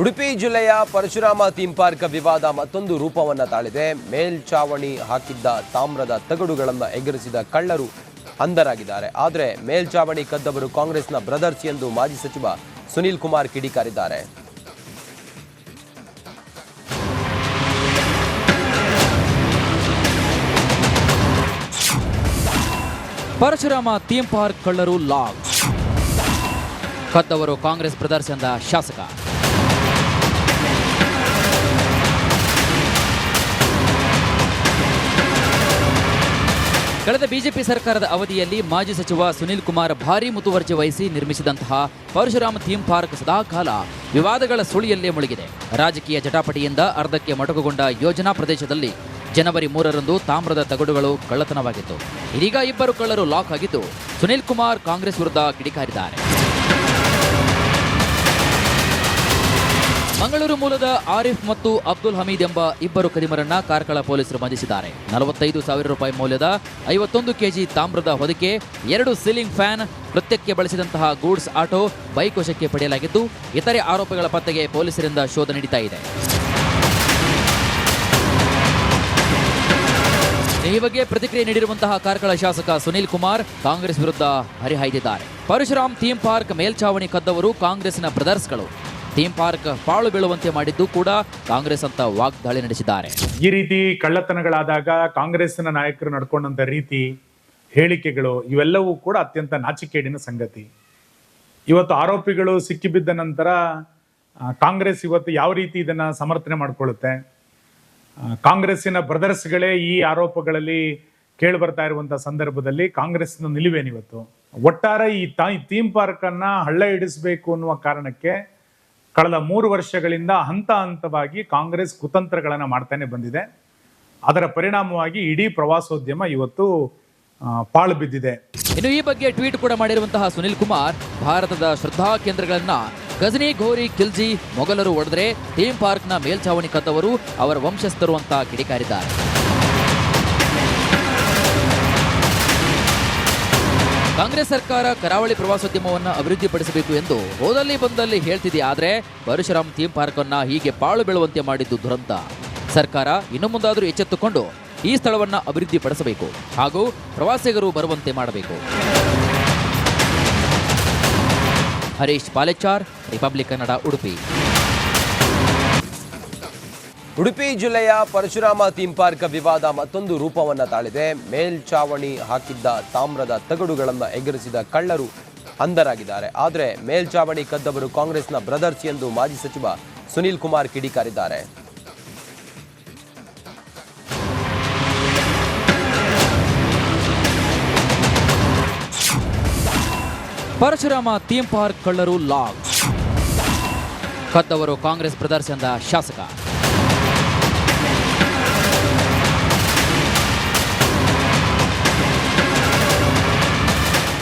ಉಡುಪಿ ಜಿಲ್ಲೆಯ Parashurama theme park ವಿವಾದ ಮತ್ತೊಂದು ರೂಪವನ್ನು ತಾಳಿದೆ. ಮೇಲ್ಚಾವಣಿ ಹಾಕಿದ್ದ ತಾಮ್ರದ ತಗಡುಗಳನ್ನು ಎಗರಿಸಿದ ಕಳ್ಳರು ಅಂಧರಾಗಿದ್ದಾರೆ. ಆದರೆ ಮೇಲ್ಚಾವಣಿ ಕದ್ದವರು ಕಾಂಗ್ರೆಸ್ನ ಬ್ರದರ್ಸ್ ಎಂದು ಮಾಜಿ ಸಚಿವ ಸುನೀಲ್ ಕುಮಾರ್ ಕಿಡಿಕಾರಿದ್ದಾರೆ. ಪರಶುರಾಮ ಥೀಮ್ ಪಾರ್ಕ್ ಕಳ್ಳರು ಲಾಕ್, ಕದ್ದವರು ಕಾಂಗ್ರೆಸ್ ಬ್ರದರ್ಸ್ ಎಂದ ಶಾಸಕ. ಕಳೆದ ಬಿಜೆಪಿ ಸರ್ಕಾರದ ಅವಧಿಯಲ್ಲಿ ಮಾಜಿ ಸಚಿವ ಸುನೀಲ್ ಕುಮಾರ್ ಭಾರೀ ಮುತುವರ್ಜಿ ವಹಿಸಿ ನಿರ್ಮಿಸಿದಂತಹ ಪರಶುರಾಮ ಥೀಮ್ ಪಾರ್ಕ್ ಸದಾಕಾಲ ವಿವಾದಗಳ ಸುಳಿಯಲ್ಲೇ ಮುಳುಗಿದೆ. ರಾಜಕೀಯ ಜಟಾಪಟಿಯಿಂದ ಅರ್ಧಕ್ಕೆ ಮೊಟಕುಗೊಂಡ ಯೋಜನಾ ಪ್ರದೇಶದಲ್ಲಿ ಜನವರಿ 3ರಂದು ತಾಮ್ರದ ತಗಡುಗಳು ಕಳ್ಳತನವಾಗಿತ್ತು. ಇದೀಗ ಇಬ್ಬರು ಕಳ್ಳರು ಲಾಕ್ ಆಗಿದ್ದು ಸುನೀಲ್ ಕುಮಾರ್ ಕಾಂಗ್ರೆಸ್ ವಿರುದ್ಧ ಕಿಡಿಕಾರಿದ್ದಾರೆ. ಮಂಗಳೂರು ಮೂಲದ ಆರಿಫ್ ಮತ್ತು ಅಬ್ದುಲ್ ಹಮೀದ್ ಎಂಬ ಇಬ್ಬರು ಕದಿಮರನ್ನ ಕಾರ್ಕಳ ಪೊಲೀಸರು ಬಂಧಿಸಿದ್ದಾರೆ. 45,000 ರೂಪಾಯಿ ಮೌಲ್ಯದ 51 ಕೆಜಿ ತಾಮ್ರದ ಹೊದಿಕೆ, 2 ಸೀಲಿಂಗ್ ಫ್ಯಾನ್, ಕೃತ್ಯಕ್ಕೆ ಬಳಸಿದಂತಹ ಗೂಡ್ಸ್ ಆಟೋ, ಬೈಕ್ ವಶಕ್ಕೆ ಪಡೆಯಲಾಗಿದ್ದು ಇತರೆ ಆರೋಪಿಗಳ ಪತ್ತೆಗೆ ಪೊಲೀಸರಿಂದ ಶೋಧ ನಡೀತಾ ಇದೆ. ಈ ಬಗ್ಗೆ ಪ್ರತಿಕ್ರಿಯೆ ನೀಡಿರುವಂತಹ ಕಾರ್ಕಳ ಶಾಸಕ ಸುನೀಲ್ ಕುಮಾರ್ ಕಾಂಗ್ರೆಸ್ ವಿರುದ್ಧ ಹರಿಹಾಯ್ದಿದ್ದಾರೆ. ಪರಶುರಾಮ್ ಥೀಮ್ ಪಾರ್ಕ್ ಮೇಲ್ಚಾವಣಿ ಕದ್ದವರು ಕಾಂಗ್ರೆಸ್ನ ಬ್ರದರ್ಸ್ಗಳು. ಥೀಮ್ ಪಾರ್ಕ್ ಪಾಳು ಬೀಳುವಂತೆ ಮಾಡಿದ್ದು ಕೂಡ ಕಾಂಗ್ರೆಸ್ ಅಂತ ವಾಗ್ದಾಳಿ ನಡೆಸಿದ್ದಾರೆ. ಈ ರೀತಿ ಕಳ್ಳತನಗಳಾದಾಗ ಕಾಂಗ್ರೆಸ್ನ ನಾಯಕರು ನಡ್ಕೊಂಡಂತ ರೀತಿ, ಹೇಳಿಕೆಗಳು ಇವೆಲ್ಲವೂ ಕೂಡ ಅತ್ಯಂತ ನಾಚಿಕೆಗೇಡಿನ ಸಂಗತಿ. ಇವತ್ತು ಆರೋಪಿಗಳು ಸಿಕ್ಕಿಬಿದ್ದ ನಂತರ ಕಾಂಗ್ರೆಸ್ ಇವತ್ತು ಯಾವ ರೀತಿ ಇದನ್ನ ಸಮರ್ಥನೆ ಮಾಡ್ಕೊಳ್ಳುತ್ತೆ? ಕಾಂಗ್ರೆಸ್ಸಿನ ಬ್ರದರ್ಸ್ಗಳೇ ಈ ಆರೋಪಗಳಲ್ಲಿ ಕೇಳಿ ಬರ್ತಾ ಇರುವಂತಹ ಸಂದರ್ಭದಲ್ಲಿ ಕಾಂಗ್ರೆಸ್ನ ನಿಲುವೇನಿವತ್ತು? ಒಟ್ಟಾರೆ ಈ ಥೀಮ್ ಪಾರ್ಕ್ ಅನ್ನ ಹಳ್ಳ ಹಿಡಿಸಬೇಕು ಅನ್ನುವ ಕಾರಣಕ್ಕೆ ಕಳೆದ 3 ವರ್ಷಗಳಿಂದ ಹಂತ ಹಂತವಾಗಿ ಕಾಂಗ್ರೆಸ್ ಕುತಂತ್ರಗಳನ್ನ ಮಾಡ್ತಾನೆ ಬಂದಿದೆ. ಅದರ ಪರಿಣಾಮವಾಗಿ ಇಡೀ ಪ್ರವಾಸೋದ್ಯಮ ಇವತ್ತು ಪಾಳು ಬಿದ್ದಿದೆ. ಇನ್ನು ಈ ಬಗ್ಗೆ ಟ್ವೀಟ್ ಕೂಡ ಮಾಡಿರುವಂತಹ ಸುನೀಲ್ ಕುಮಾರ್, ಭಾರತದ ಶ್ರದ್ಧಾ ಕೇಂದ್ರಗಳನ್ನ ಗಜನಿ, ಘೋರಿ, ಖಿಲ್ಜಿ ಮೊಘಲರು ಒಡೆದ್ರೆ ಥೀಮ್ ಪಾರ್ಕ್ನ ಮೇಲ್ಚಾವಣಿ ಕದ್ದವರು ಅವರ ವಂಶಸ್ಥರು ಅಂತ ಕಿಡಿಕಾರಿದ್ದಾರೆ. ಕಾಂಗ್ರೆಸ್ ಸರ್ಕಾರ ಕರಾವಳಿ ಪ್ರವಾಸೋದ್ಯಮವನ್ನು ಅಭಿವೃದ್ಧಿಪಡಿಸಬೇಕು ಎಂದು ಹೋದಲ್ಲಿ ಬಂದಲ್ಲಿ ಹೇಳ್ತಿದೆ. ಆದರೆ ಪರಶುರಾಮ್ ಥೀಮ್ ಪಾರ್ಕ್ ಅನ್ನ ಹೀಗೆ ಪಾಳು ಬೀಳುವಂತೆ ಮಾಡಿದ್ದು ದುರಂತ. ಸರ್ಕಾರ ಇನ್ನು ಮುಂದಾದರೂ ಎಚ್ಚೆತ್ತುಕೊಂಡು ಈ ಸ್ಥಳವನ್ನು ಅಭಿವೃದ್ಧಿಪಡಿಸಬೇಕು ಹಾಗೂ ಪ್ರವಾಸಿಗರು ಬರುವಂತೆ ಮಾಡಬೇಕು. ಹರೀಶ್ ಪಾಲೆಚಾರ್, ರಿಪಬ್ಲಿಕ್ ಕನ್ನಡ, ಉಡುಪಿ. ಉಡುಪಿ ಜಿಲ್ಲೆಯ ಪರಶುರಾಮ ಥೀಮ್ ಪಾರ್ಕ್ ವಿವಾದ ಮತ್ತೊಂದು ರೂಪವನ್ನು ತಾಳಿದೆ. ಮೇಲ್ಚಾವಣಿ ಹಾಕಿದ್ದ ತಾಮ್ರದ ತಗಡುಗಳನ್ನು ಎಗರಿಸಿದ ಕಳ್ಳರು ಅಂಧರಾಗಿದ್ದಾರೆ. ಆದರೆ ಮೇಲ್ಚಾವಣಿ ಕದ್ದವರು ಕಾಂಗ್ರೆಸ್ನ ಬ್ರದರ್ಸ್ ಎಂದು ಮಾಜಿ ಸಚಿವ ಸುನೀಲ್ ಕುಮಾರ್ ಕಿಡಿಕಾರಿದ್ದಾರೆ. ಪರಶುರಾಮ ಥೀಮ್ ಪಾರ್ಕ್ ಕಳ್ಳರು ಲಾಕ್, ಕದ್ದವರು ಕಾಂಗ್ರೆಸ್ ಬ್ರದರ್ಸ್ ಎಂದ ಶಾಸಕ.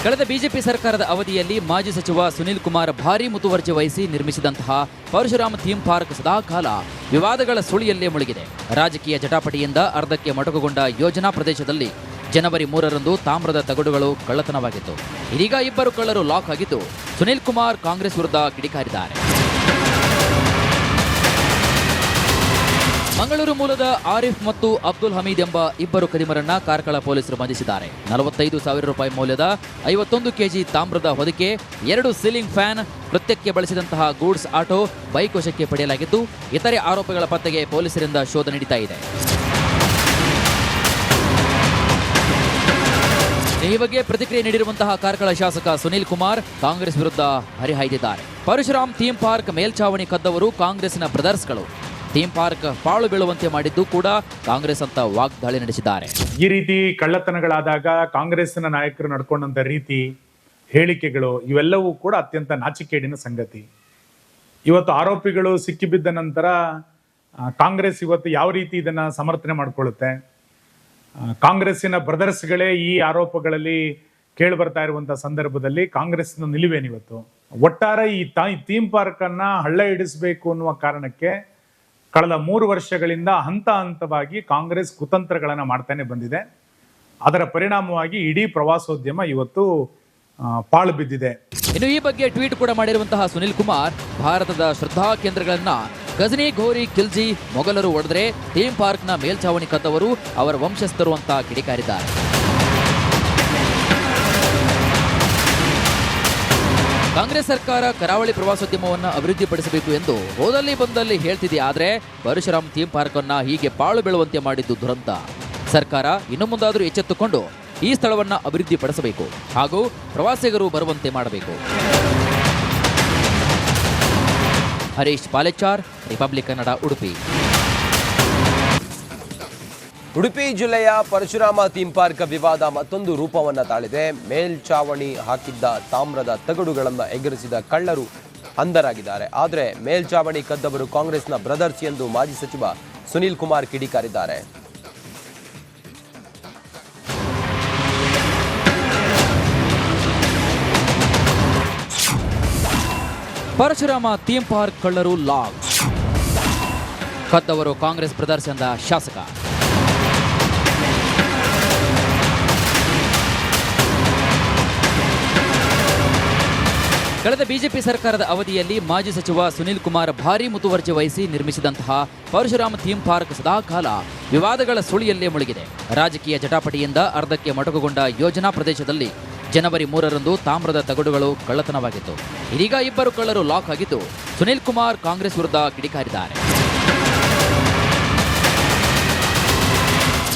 ಕಳೆದ ಬಿಜೆಪಿ ಸರ್ಕಾರದ ಅವಧಿಯಲ್ಲಿ ಮಾಜಿ ಸಚಿವ ಸುನೀಲ್ ಕುಮಾರ್ ಭಾರೀ ಮುತುವರ್ಜಿ ವಹಿಸಿ ನಿರ್ಮಿಸಿದಂತಹ ಪರಶುರಾಮ ಥೀಮ್ ಪಾರ್ಕ್ ಸದಾಕಾಲ ವಿವಾದಗಳ ಸುಳಿಯಲ್ಲೇ ಮುಳುಗಿದೆ. ರಾಜಕೀಯ ಜಟಾಪಟಿಯಿಂದ ಅರ್ಧಕ್ಕೆ ಮೊಟಕುಗೊಂಡ ಯೋಜನಾ ಪ್ರದೇಶದಲ್ಲಿ ಜನವರಿ 3ರಂದು ತಾಮ್ರದ ತಗಡುಗಳು ಕಳ್ಳತನವಾಗಿತ್ತು. ಇದೀಗ ಇಬ್ಬರು ಕಳ್ಳರು ಲಾಕ್ ಆಗಿದ್ದು ಸುನೀಲ್ ಕುಮಾರ್ ಕಾಂಗ್ರೆಸ್ ವಿರುದ್ಧ ಕಿಡಿಕಾರಿದ್ದಾರೆ. ಮಂಗಳೂರು ಮೂಲದ ಆರಿಫ್ ಮತ್ತು ಅಬ್ದುಲ್ ಹಮೀದ್ ಎಂಬ ಇಬ್ಬರು ಕದಿಮರನ್ನ ಕಾರ್ಕಳ ಪೊಲೀಸರು ಬಂಧಿಸಿದ್ದಾರೆ. 45,000 ರೂಪಾಯಿ ಮೌಲ್ಯದ 51 ಕೆಜಿ ತಾಮ್ರದ ಹೊದಿಕೆ, 2 ಸೀಲಿಂಗ್ ಫ್ಯಾನ್, ಕೃತ್ಯಕ್ಕೆ ಬಳಸಿದಂತಹ ಗೂಡ್ಸ್ ಆಟೋ, ಬೈಕ್ ವಶಕ್ಕೆ ಪಡೆಯಲಾಗಿದ್ದು ಇತರೆ ಆರೋಪಿಗಳ ಪತ್ತೆಗೆ ಪೊಲೀಸರಿಂದ ಶೋಧ ನಡೀತಾ ಇದೆ. ಈ ಬಗ್ಗೆ ಪ್ರತಿಕ್ರಿಯೆ ನೀಡಿರುವಂತಹ ಕಾರ್ಕಳ ಶಾಸಕ ಸುನೀಲ್ ಕುಮಾರ್ ಕಾಂಗ್ರೆಸ್ ವಿರುದ್ಧ ಹರಿಹಾಯ್ದಿದ್ದಾರೆ. ಪರಶುರಾಮ್ ಥೀಮ್ ಪಾರ್ಕ್ ಮೇಲ್ಚಾವಣಿ ಕದ್ದವರು ಕಾಂಗ್ರೆಸ್ನ ಬ್ರದರ್ಸ್ಗಳು. ಥೀಮ್ ಪಾರ್ಕ್ ಪಾಳು ಬೀಳುವಂತೆ ಮಾಡಿದ್ದು ಕೂಡ ಕಾಂಗ್ರೆಸ್ ಅಂತ ವಾಗ್ದಾಳಿ ನಡೆಸಿದ್ದಾರೆ. ಈ ರೀತಿ ಕಳ್ಳತನಗಳಾದಾಗ ಕಾಂಗ್ರೆಸ್ನ ನಾಯಕರು ನಡ್ಕೊಂಡಂತ ರೀತಿ, ಹೇಳಿಕೆಗಳು ಇವೆಲ್ಲವೂ ಕೂಡ ಅತ್ಯಂತ ನಾಚಿಕೆಗೇಡಿನ ಸಂಗತಿ. ಇವತ್ತು ಆರೋಪಿಗಳು ಸಿಕ್ಕಿಬಿದ್ದ ನಂತರ ಕಾಂಗ್ರೆಸ್ ಇವತ್ತು ಯಾವ ರೀತಿ ಇದನ್ನ ಸಮರ್ಥನೆ ಮಾಡ್ಕೊಳ್ಳುತ್ತೆ? ಕಾಂಗ್ರೆಸ್ಸಿನ ಬ್ರದರ್ಸ್ಗಳೇ ಈ ಆರೋಪಗಳಲ್ಲಿ ಕೇಳಿ ಬರ್ತಾ ಇರುವಂತಹ ಸಂದರ್ಭದಲ್ಲಿ ಕಾಂಗ್ರೆಸ್ನ ನಿಲುವೇನಿವತ್ತು? ಒಟ್ಟಾರೆ ಈ ಥೀಮ್ ಪಾರ್ಕ್ ಅನ್ನ ಹಳ್ಳ ಹಿಡಿಸಬೇಕು ಅನ್ನುವ ಕಾರಣಕ್ಕೆ ಕಳೆದ 3 ವರ್ಷಗಳಿಂದ ಹಂತ ಹಂತವಾಗಿ ಕಾಂಗ್ರೆಸ್ ಕುತಂತ್ರಗಳನ್ನ ಮಾಡ್ತಾನೆ ಬಂದಿದೆ. ಅದರ ಪರಿಣಾಮವಾಗಿ ಇಡೀ ಪ್ರವಾಸೋದ್ಯಮ ಇವತ್ತು ಪಾಳು ಬಿದ್ದಿದೆ. ಇನ್ನು ಈ ಬಗ್ಗೆ ಟ್ವೀಟ್ ಕೂಡ ಮಾಡಿರುವಂತಹ ಸುನಿಲ್ ಕುಮಾರ್, ಭಾರತದ ಶ್ರದ್ಧಾ ಕೇಂದ್ರಗಳನ್ನ ಗಜನಿ, ಘೋರಿ, ಖಿಲ್ಜಿ ಮೊಘಲರು ಒಡೆದ್ರೆ ಥೀಮ್ ಪಾರ್ಕ್ನ ಮೇಲ್ಛಾವಣಿ ಕದ್ದವರು ಅವರ ವಂಶಸ್ಥರು ಅಂತ ಕಿಡಿಕಾರಿದ್ದಾರೆ. ಕಾಂಗ್ರೆಸ್ ಸರ್ಕಾರ ಕರಾವಳಿ ಪ್ರವಾಸೋದ್ಯಮವನ್ನು ಅಭಿವೃದ್ಧಿಪಡಿಸಬೇಕು ಎಂದು ಹೋದಲ್ಲಿ ಬಂದಲ್ಲಿ ಹೇಳ್ತಿದೆ. ಆದರೆ ಪರಶುರಾಮ್ ಥೀಮ್ ಪಾರ್ಕ್ ಅನ್ನ ಹೀಗೆ ಪಾಳು ಬೀಳುವಂತೆ ಮಾಡಿದ್ದು ದುರಂತ. ಸರ್ಕಾರ ಇನ್ನು ಮುಂದಾದರೂ ಎಚ್ಚೆತ್ತುಕೊಂಡು ಈ ಸ್ಥಳವನ್ನು ಅಭಿವೃದ್ಧಿಪಡಿಸಬೇಕು ಹಾಗೂ ಪ್ರವಾಸಿಗರು ಬರುವಂತೆ ಮಾಡಬೇಕು. ಹರೀಶ್ ಪಾಲೆಚಾರ್, ರಿಪಬ್ಲಿಕ್ ಕನ್ನಡ, ಉಡುಪಿ. ಉಡುಪಿ ಜಿಲ್ಲೆಯ ಪರಶುರಾಮ ಥೀಮ್ ಪಾರ್ಕ್ ವಿವಾದ ಮತ್ತೊಂದು ರೂಪವನ್ನ ತಾಳಿದೆ. ಮೇಲ್ಛಾವಣಿ ಹಾಕಿದ್ದ ತಾಮ್ರದ ತಗಡುಗಳನ್ನು ಎಗರಿಸಿದ ಕಳ್ಳರು ಅಂಧರಾಗಿದ್ದಾರೆ. ಆದರೆ ಮೇಲ್ಛಾವಣಿ ಕದ್ದವರು ಕಾಂಗ್ರೆಸ್ನ ಬ್ರದರ್ಸ್ ಎಂದು ಮಾಜಿ ಸಚಿವ ಸುನೀಲ್ ಕುಮಾರ್ ಕಿಡಿಕಾರಿದ್ದಾರೆ. ಪರಶುರಾಮ ಥೀಮ್ ಪಾರ್ಕ್ ಕಳ್ಳರು ಲಾಕ್, ಕದ್ದವರು ಕಾಂಗ್ರೆಸ್ ಬ್ರದರ್ಸ್ ಎಂದ ಶಾಸಕ. ಕಳೆದ ಬಿಜೆಪಿ ಸರ್ಕಾರದ ಅವಧಿಯಲ್ಲಿ ಮಾಜಿ ಸಚಿವ ಸುನೀಲ್ ಕುಮಾರ್ ಭಾರೀ ಮುತುವರ್ಜಿ ವಹಿಸಿ ನಿರ್ಮಿಸಿದಂತಹ ಪರಶುರಾಮ ಥೀಮ್ ಪಾರ್ಕ್ ಸದಾಕಾಲ ವಿವಾದಗಳ ಸುಳಿಯಲ್ಲೇ ಮುಳುಗಿದೆ. ರಾಜಕೀಯ ಜಟಾಪಟಿಯಿಂದ ಅರ್ಧಕ್ಕೆ ಮೊಟಕುಗೊಂಡ ಯೋಜನಾ ಪ್ರದೇಶದಲ್ಲಿ ಜನವರಿ 3ರಂದು ತಾಮ್ರದ ತಗಡುಗಳು ಕಳ್ಳತನವಾಗಿತ್ತು. ಇದೀಗ ಇಬ್ಬರು ಕಳ್ಳರು ಲಾಕ್ ಆಗಿದ್ದು ಸುನೀಲ್ ಕುಮಾರ್ ಕಾಂಗ್ರೆಸ್ ವಿರುದ್ಧ ಕಿಡಿಕಾರಿದ್ದಾರೆ.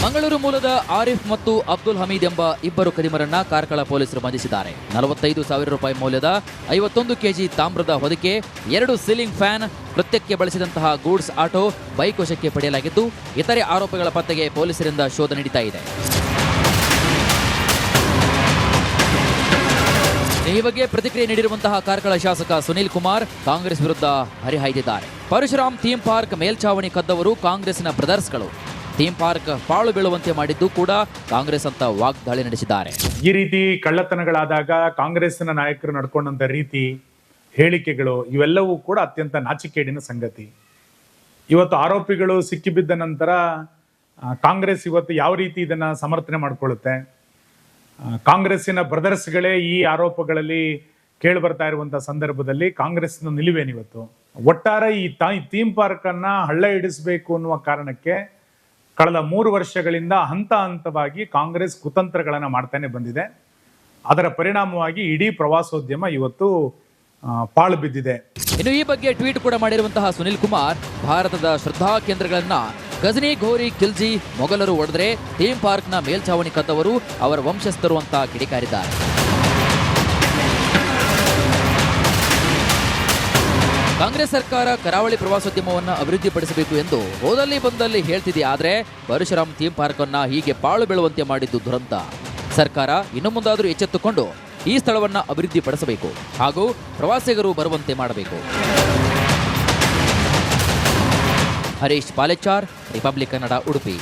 ಮಂಗಳೂರು ಮೂಲದ ಆರಿಫ್ ಮತ್ತು ಅಬ್ದುಲ್ ಹಮೀದ್ ಎಂಬ ಇಬ್ಬರು ಕದಿಮರನ್ನ ಕಾರ್ಕಳ ಪೊಲೀಸರು ಬಂಧಿಸಿದ್ದಾರೆ. 45,000 ರೂಪಾಯಿ ಮೌಲ್ಯದ 51 ಕೆಜಿ ತಾಮ್ರದ ಹೊದಿಕೆ, 2 ಸೀಲಿಂಗ್ ಫ್ಯಾನ್, ಕೃತ್ಯಕ್ಕೆ ಬಳಸಿದಂತಹ ಗೂಡ್ಸ್ ಆಟೋ, ಬೈಕ್ ವಶಕ್ಕೆ ಪಡೆಯಲಾಗಿದ್ದು ಇತರೆ ಆರೋಪಿಗಳ ಪತ್ತೆಗೆ ಪೊಲೀಸರಿಂದ ಶೋಧ ನಡೀತಾ ಇದೆ. ಈ ಬಗ್ಗೆ ಪ್ರತಿಕ್ರಿಯೆ ನೀಡಿರುವಂತಹ ಕಾರ್ಕಳ ಶಾಸಕ ಸುನೀಲ್ ಕುಮಾರ್ ಕಾಂಗ್ರೆಸ್ ವಿರುದ್ಧ ಹರಿಹಾಯ್ದಿದ್ದಾರೆ. ಪರಶುರಾಮ್ ಥೀಮ್ ಪಾರ್ಕ್ ಮೇಲ್ಛಾವಣಿ ಕದ್ದವರು ಕಾಂಗ್ರೆಸ್ನ ಬ್ರದರ್ಸ್ಗಳು. ಥೀಮ್ ಪಾರ್ಕ್ ಪಾಳು ಬೀಳುವಂತೆ ಮಾಡಿದ್ದು ಕೂಡ ಕಾಂಗ್ರೆಸ್ ಅಂತ ವಾಗ್ದಾಳಿ ನಡೆಸಿದ್ದಾರೆ. ಈ ರೀತಿ ಕಳ್ಳತನಗಳಾದಾಗ ಕಾಂಗ್ರೆಸ್ನ ನಾಯಕರು ನಡ್ಕೊಂಡಂತ ರೀತಿ, ಹೇಳಿಕೆಗಳು ಇವೆಲ್ಲವೂ ಕೂಡ ಅತ್ಯಂತ ನಾಚಿಕೇಡಿನ ಸಂಗತಿ. ಇವತ್ತು ಆರೋಪಿಗಳು ಸಿಕ್ಕಿಬಿದ್ದ ನಂತರ ಕಾಂಗ್ರೆಸ್ ಇವತ್ತು ಯಾವ ರೀತಿ ಇದನ್ನ ಸಮರ್ಥನೆ ಮಾಡ್ಕೊಳ್ಳುತ್ತೆ? ಕಾಂಗ್ರೆಸ್ಸಿನ ಬ್ರದರ್ಸ್ಗಳೇ ಈ ಆರೋಪಗಳಲ್ಲಿ ಕೇಳಿ ಬರ್ತಾ ಇರುವಂತಹ ಸಂದರ್ಭದಲ್ಲಿ ಕಾಂಗ್ರೆಸ್ನ ನಿಲುವೇನಿವತ್ತು? ಒಟ್ಟಾರೆ ಈ ಥೀಮ್ ಪಾರ್ಕ್ ಅನ್ನ ಹಳ್ಳ ಹಿಡಿಸಬೇಕು ಅನ್ನುವ ಕಾರಣಕ್ಕೆ ಕಳೆದ 3 ವರ್ಷಗಳಿಂದ ಹಂತ ಹಂತವಾಗಿ ಕಾಂಗ್ರೆಸ್ ಕುತಂತ್ರಗಳನ್ನ ಮಾಡ್ತಾನೆ ಬಂದಿದೆ. ಅದರ ಪರಿಣಾಮವಾಗಿ ಇಡೀ ಪ್ರವಾಸೋದ್ಯಮ ಇವತ್ತು ಪಾಳು ಬಿದ್ದಿದೆ. ಇನ್ನು ಈ ಬಗ್ಗೆ ಟ್ವೀಟ್ ಕೂಡ ಮಾಡಿರುವಂತಹ ಸುನೀಲ್ ಕುಮಾರ್, ಭಾರತದ ಶ್ರದ್ಧಾ ಕೇಂದ್ರಗಳನ್ನ ಗಜನಿ, ಘೋರಿ, ಖಿಲ್ಜಿ ಮೊಘಲರು ಒಡೆದ್ರೆ ಥೀಮ್ ಪಾರ್ಕ್ನ ಮೇಲ್ಛಾವಣಿ ಕದ್ದವರು ಅವರ ವಂಶಸ್ಥರು ಅಂತ ಕಿಡಿಕಾರಿದ್ದಾರೆ. ಕಾಂಗ್ರೆಸ್ ಸರ್ಕಾರ ಕರಾವಳಿ ಪ್ರವಾಸೋದ್ಯಮವನ್ನು ಅಭಿವೃದ್ಧಿಪಡಿಸಬೇಕು ಎಂದು ಹೋದಲ್ಲಿ ಬಂದಲ್ಲಿ ಹೇಳ್ತಿದೆ. ಆದರೆ ಪರಶುರಾಮ್ ಥೀಮ್ ಪಾರ್ಕ್ ಅನ್ನ ಹೀಗೆ ಪಾಳು ಬೀಳುವಂತೆ ಮಾಡಿದ್ದು ದುರಂತ. ಸರ್ಕಾರ ಇನ್ನು ಮುಂದಾದರೂ ಎಚ್ಚೆತ್ತುಕೊಂಡು ಈ ಸ್ಥಳವನ್ನು ಅಭಿವೃದ್ಧಿಪಡಿಸಬೇಕು ಹಾಗೂ ಪ್ರವಾಸಿಗರು ಬರುವಂತೆ ಮಾಡಬೇಕು. ಹರೀಶ್ ಪಾಲೆಚಾರ್, ರಿಪಬ್ಲಿಕ್ ಕನ್ನಡ, ಉಡುಪಿ.